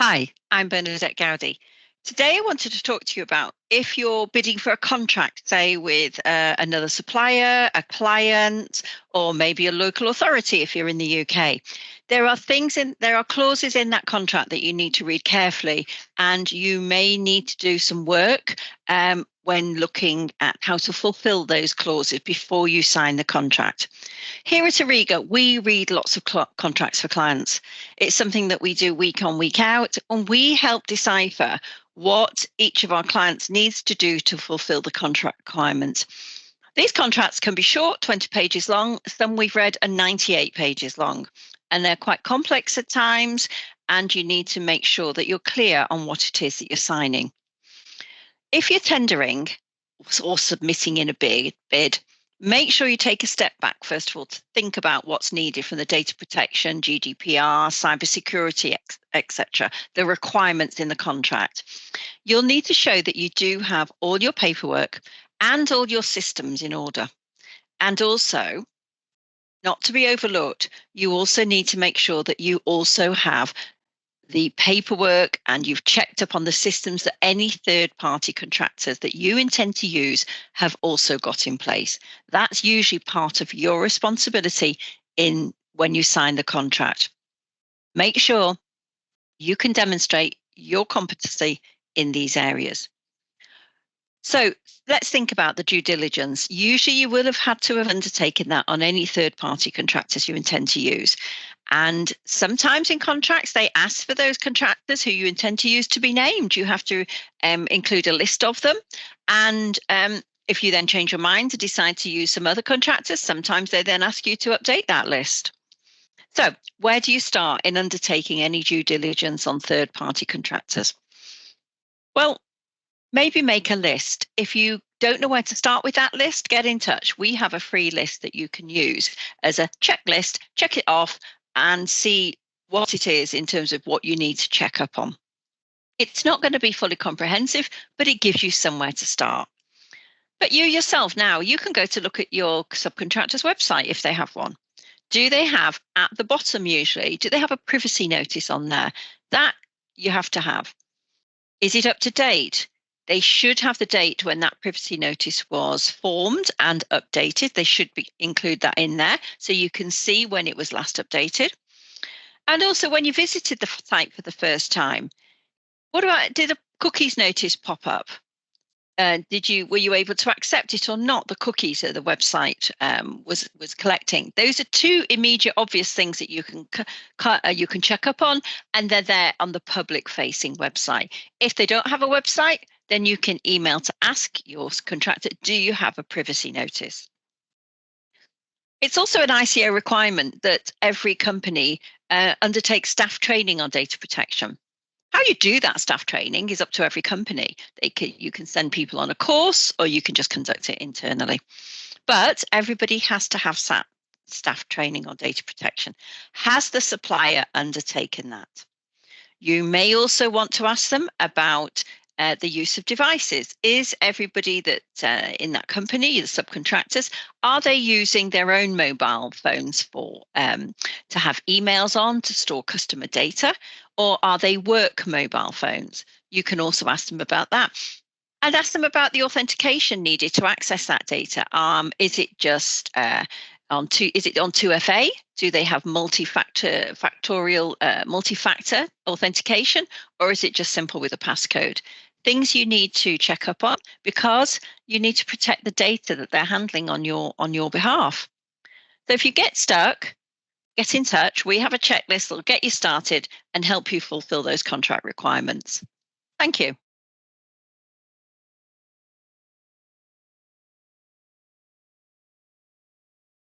Hi, I'm Bernadette Goudy. Today, I wanted to talk to you about if you're bidding for a contract, say with another supplier, a client, or maybe a local authority if you're in the UK. There are clauses in that contract that you need to read carefully, and you may need to do some work when looking at how to fulfill those clauses before you sign the contract. Here at Ariga, we read lots of contracts for clients. It's something that we do week on, week out, and we help decipher what each of our clients needs to do to fulfill the contract requirements. These contracts can be short, 20 pages long. Some we've read are 98 pages long, and they're quite complex at times, and you need to make sure that you're clear on what it is that you're signing. If you're tendering or submitting in a bid, make sure you take a step back, first of all, to think about what's needed from the data protection, GDPR, cybersecurity, etc., the requirements in the contract. You'll need to show that you do have all your paperwork and all your systems in order. And also, not to be overlooked, you also need to make sure that you also have the paperwork and you've checked up on the systems that any third-party contractors that you intend to use have also got in place. That's usually part of your responsibility when you sign the contract. Make sure you can demonstrate your competency in these areas. So let's think about the due diligence. Usually you will have had to have undertaken that on any third-party contractors you intend to use. And sometimes in contracts, they ask for those contractors who you intend to use to be named. You have to include a list of them. And if you then change your mind to decide to use some other contractors, sometimes they then ask you to update that list. So where do you start in undertaking any due diligence on third-party contractors? Well, maybe make a list. If you don't know where to start with that list, get in touch. We have a free list that you can use as a checklist, check it off, and see what it is in terms of what you need to check up on. It's not going to be fully comprehensive, but it gives you somewhere to start. But you yourself now, you can go to look at your subcontractor's website if they have one. Do they have at the bottom usually, do they have a privacy notice on there? That you have to have. Is it up to date? They should have the date when that privacy notice was formed and updated. They should include that in there so you can see when it was last updated. And also when you visited the site for the first time, did a cookies notice pop up? Were you able to accept it or not, the cookies that the website was collecting? Those are two immediate obvious things that you can check up on, and they're there on the public facing website. If they don't have a website, then you can email to ask your contractor, do you have a privacy notice? It's also an ICO requirement that every company undertakes staff training on data protection. How you do that staff training is up to every company. You can send people on a course or you can just conduct it internally. But everybody has to have staff training on data protection. Has the supplier undertaken that? You may also want to ask them about the use of devices. Is everybody that in that company, the subcontractors, are they using their own mobile phones to have emails on to store customer data, or are they work mobile phones? You can also ask them about that. And ask them about the authentication needed to access that data. Is it just on 2FA? Do they have multi-factor authentication, or is it just simple with a passcode? Things you need to check up on because you need to protect the data that they're handling on your behalf. So if you get stuck, get in touch. We have a checklist that'll get you started and help you fulfill those contract requirements. Thank you.